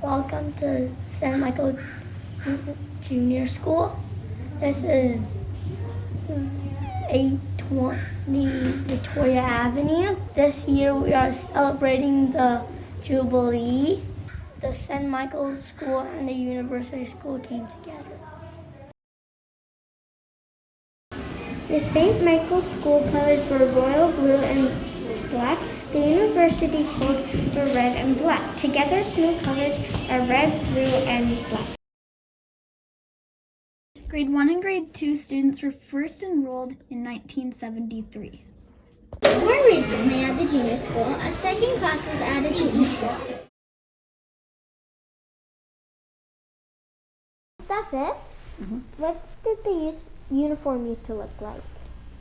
Welcome to San Michael Junior School. This is 820 Victoria Avenue. This year we are celebrating the Jubilee. The St. Michael's School and the University School came together. The St. Michael's School colors were royal blue and black. The university schools were red and black. Together, school colors are red, blue, and black. Grade 1 and Grade 2 students were first enrolled in 1973. More recently at the junior school, a second class was added to each grade. Steffes, what did the uniform used to look like?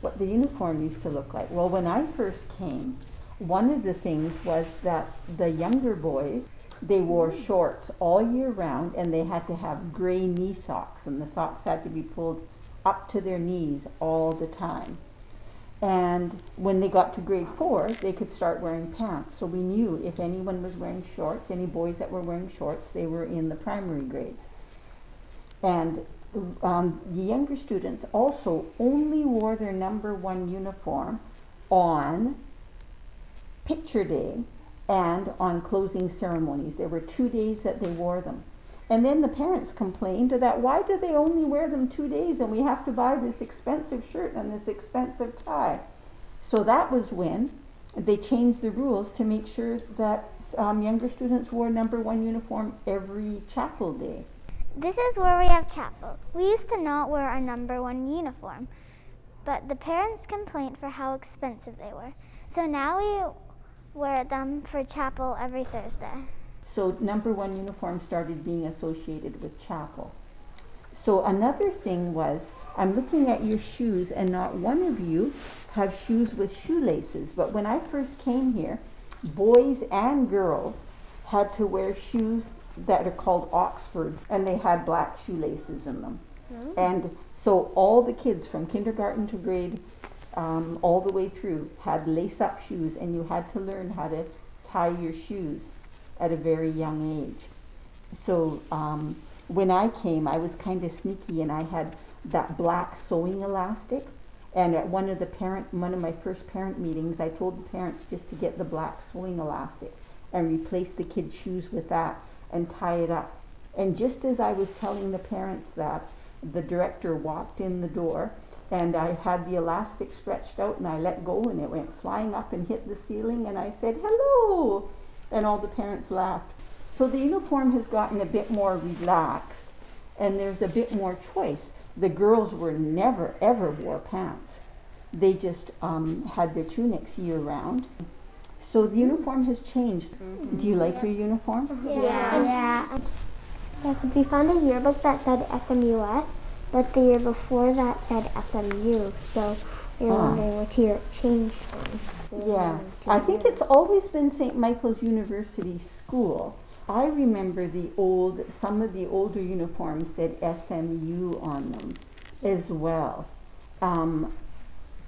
What the uniform used to look like? Well, when I first came, one of the things was that the younger boys, they wore shorts all year round, and they had to have gray knee socks, and the socks had to be pulled up to their knees all the time. And when they got to grade 4, they could start wearing pants. So we knew if anyone was wearing shorts, any boys that were wearing shorts, they were in the primary grades. And the younger students also only wore their number 1 uniform on picture day and on closing ceremonies. There were 2 days that they wore them. And then the parents complained that why do they only wear them 2 days and we have to buy this expensive shirt and this expensive tie? So that was when they changed the rules to make sure that younger students wore number 1 uniform every chapel day. This is where we have chapel. We used to not wear our number 1 uniform, but the parents complained for how expensive they were. So now we wear them for chapel every Thursday. So number 1 uniform started being associated with chapel. So another thing was, I'm looking at your shoes and not one of you have shoes with shoelaces. But when I first came here, boys and girls had to wear shoes that are called Oxfords, and they had black shoelaces in them. And so all the kids from kindergarten to grade all the way through had lace-up shoes, and you had to learn how to tie your shoes at a very young age. So when I came, I was kind of sneaky, and I had that black sewing elastic. And at one of my first parent meetings, I told the parents just to get the black sewing elastic and replace the kids' shoes with that and tie it up. And just as I was telling the parents that, the director walked in the door, and I had the elastic stretched out, and I let go, and it went flying up and hit the ceiling, and I said, "Hello!" And all the parents laughed. So the uniform has gotten a bit more relaxed, and there's a bit more choice. The girls were never, ever wore pants. They just had their tunics year round. So the uniform has changed. Do you like your uniform? Yeah. We found a yearbook that said SMUS, but the year before that said SMU. So we were wondering which year it changed from. Yeah, I think it's always been St. Michael's University School. I remember some of the older uniforms said SMU on them as well.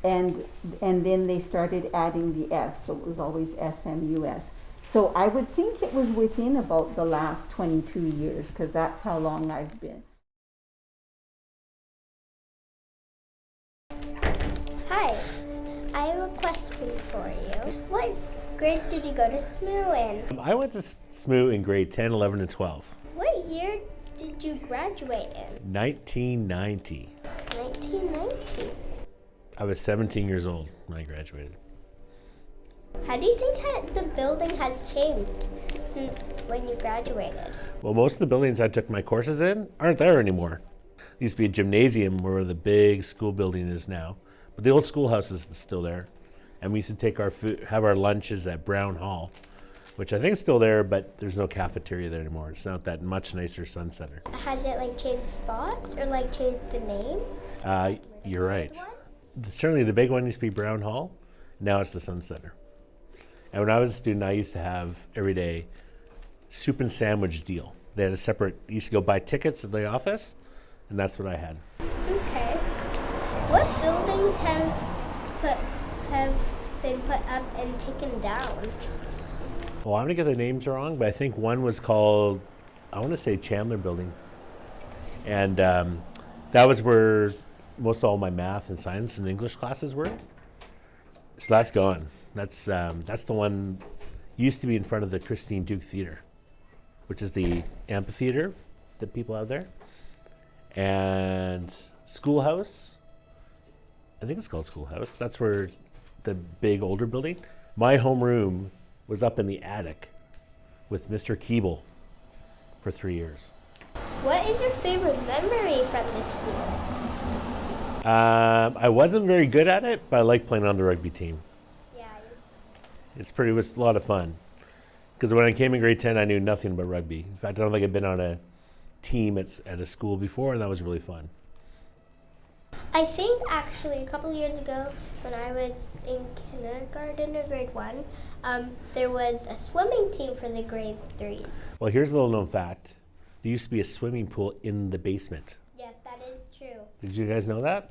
And then they started adding the S, so it was always SMUS. So I would think it was within about the last 22 years, because that's how long I've been. Hi, I have a question for you. What grades did you go to SMU in? I went to SMU in grade 10, 11, and 12. What year did you graduate in? 1990. 1990. I was 17 years old when I graduated. How do you think the building has changed since when you graduated? Well, most of the buildings I took my courses in aren't there anymore. There used to be a gymnasium where the big school building is now, but the old schoolhouse is still there. And we used to take have our lunches at Brown Hall, which I think is still there, but there's no cafeteria there anymore. It's not that much nicer Sun Center. Has it changed spots or changed the name? You're right. Certainly the big one used to be Brown Hall. Now it's the Sun Center. And when I was a student, I used to have every day soup and sandwich deal. They had you used to go buy tickets at the office, and that's what I had. Okay. What buildings have been put up and taken down? Well, I'm gonna get the names wrong, but I think one was called, I want to say Chandler Building, and that was where most all my math and science and English classes were. So that's gone. That's the one used to be in front of the Christine Duke Theater, which is the amphitheater that people have there, and Schoolhouse. I think it's called Schoolhouse. That's where the big older building. My homeroom was up in the attic with Mr. Keeble for 3 years. What is your favorite memory from the school? I wasn't very good at it, but I like playing on the rugby team. Yeah. It was a lot of fun. Because when I came in grade 10, I knew nothing about rugby. In fact, I don't think I'd been on a team at a school before, and that was really fun. I think actually a couple years ago when I was in kindergarten or grade 1, there was a swimming team for the grade 3s. Well, here's a little known fact. There used to be a swimming pool in the basement. Yes, that is true. Did you guys know that?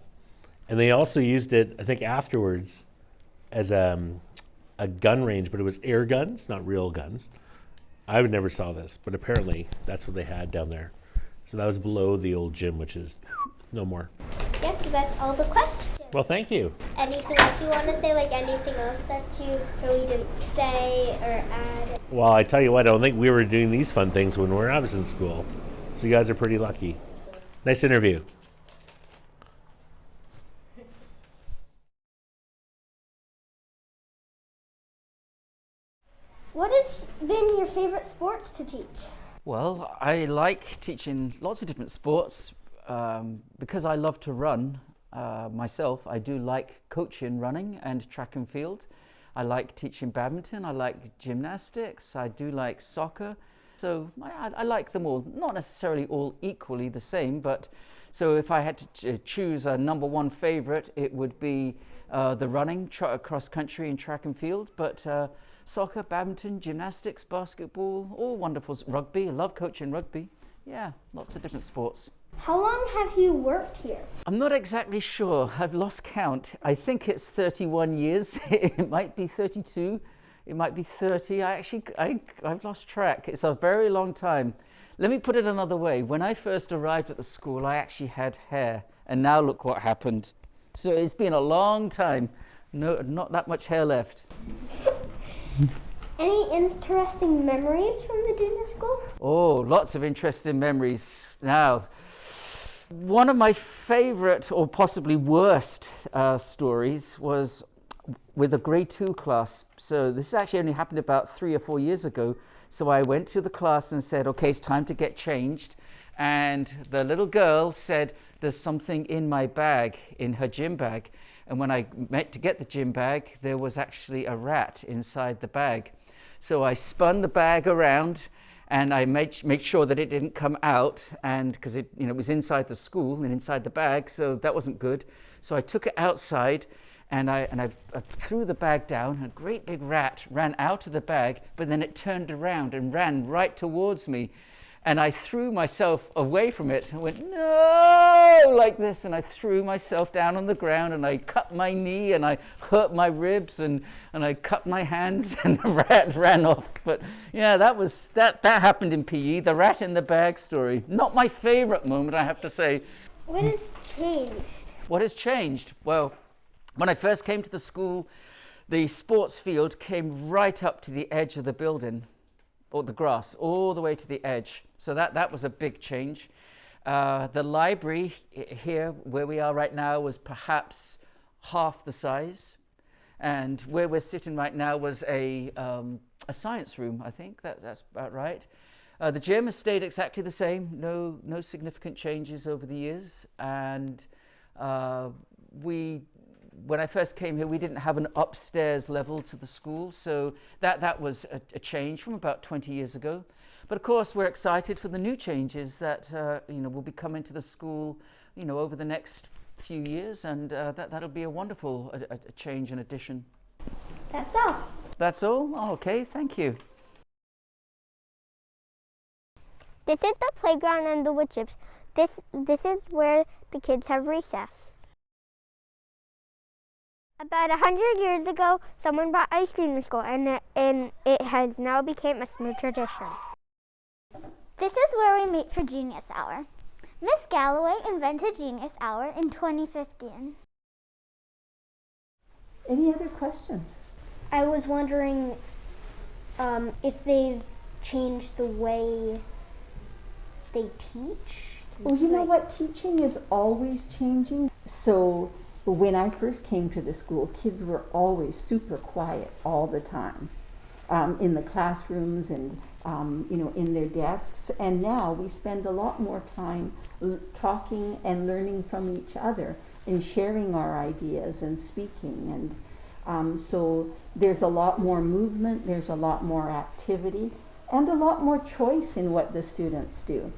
And they also used it, I think, afterwards as a gun range, but it was air guns, not real guns. I would never saw this, but apparently that's what they had down there. So that was below the old gym, which is no more. Yes, so that's all the questions. Well, thank you. Anything else you want to say, like anything else that we didn't say or add? Well, I tell you what, I don't think we were doing these fun things when I was in school. So you guys are pretty lucky. Nice interview. What has been your favorite sports to teach? Well, I like teaching lots of different sports because I love to run myself. I do like coaching running and track and field. I like teaching badminton. I like gymnastics. I do like soccer. So I like them all, not necessarily all equally the same, but so if I had to choose a number one favorite, it would be the running, cross country and track and field. But soccer, badminton, gymnastics, basketball, all wonderful. Rugby, I love coaching rugby. Yeah, lots of different sports. How long have you worked here? I'm not exactly sure. I've lost count. I think it's 31 years. It might be 32. It might be 30. I've lost track. It's a very long time. Let me put it another way. When I first arrived at the school, I actually had hair. And now look what happened. So it's been a long time. No, not that much hair left. Any interesting memories from the junior school? Oh, lots of interesting memories. Now, one of my favorite or possibly worst stories was with a grade 2 class. So this actually only happened about 3 or 4 years ago. So I went to the class and said, okay, it's time to get changed. And the little girl said, there's something in my bag, in her gym bag. And when I went to get the gym bag, there was actually a rat inside the bag. So I spun the bag around and I made sure that it didn't come out, and because it was inside the school and inside the bag, so that wasn't good. So I took it outside and I threw the bag down. A great big rat ran out of the bag, but then it turned around and ran right towards me. And I threw myself away from it and went, no, like this. And I threw myself down on the ground and I cut my knee and I hurt my ribs and I cut my hands and the rat ran off. But yeah, that happened in PE, the rat in the bag story. Not my favorite moment, I have to say. What has changed? What has changed? Well, when I first came to the school, the sports field came right up to the edge of the building, or the grass, all the way to the edge. So that was a big change. The library here, where we are right now, was perhaps half the size. And where we're sitting right now was a science room, I think. That's about right. The gym has stayed exactly the same. No significant changes over the years. And when I first came here, we didn't have an upstairs level to the school, so that was a change from about 20 years ago. But of course, we're excited for the new changes that will be coming to the school, over the next few years, and that'll be a wonderful a change and addition. That's all. That's all? Oh, okay, thank you. This is the playground and the wood chips. This is where the kids have recess. About 100 years ago, someone brought ice cream to school, and it has now become a smooth tradition. This is where we meet for Genius Hour. Miss Galloway invented Genius Hour in 2015. Any other questions? I was wondering if they've changed the way they teach. Well, you know what? Teaching is always changing. So when I first came to the school, kids were always super quiet all the time in the classrooms and in their desks. And now we spend a lot more time talking and learning from each other and sharing our ideas and speaking. And so there's a lot more movement, there's a lot more activity, and a lot more choice in what the students do.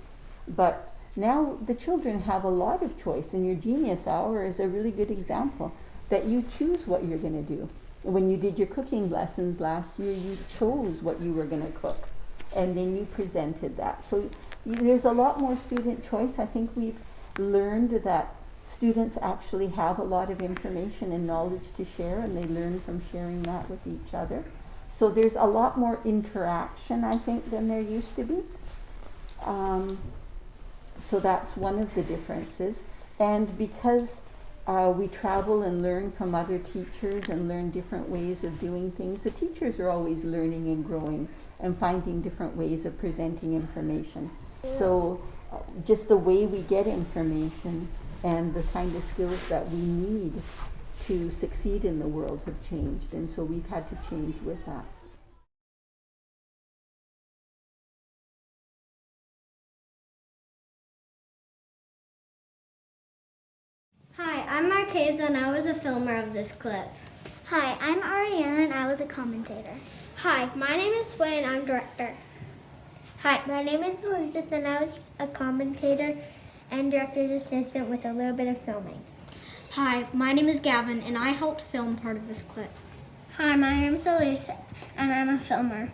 But now the children have a lot of choice, and your Genius Hour is a really good example that you choose what you're going to do. When you did your cooking lessons last year, you chose what you were going to cook, and then you presented that. So there's a lot more student choice. I think we've learned that students actually have a lot of information and knowledge to share, and they learn from sharing that with each other. So there's a lot more interaction, I think, than there used to be. So that's one of the differences. And because we travel and learn from other teachers and learn different ways of doing things, the teachers are always learning and growing and finding different ways of presenting information. So just the way we get information and the kind of skills that we need to succeed in the world have changed. And so we've had to change with that. Hi, I'm Marquesa and I was a filmer of this clip. Hi, I'm Ariana and I was a commentator. Hi, my name is Sway and I'm director. Hi, my name is Elizabeth, and I was a commentator and director's assistant with a little bit of filming. Hi, my name is Gavin and I helped film part of this clip. Hi, my name is Elise, and I'm a filmer.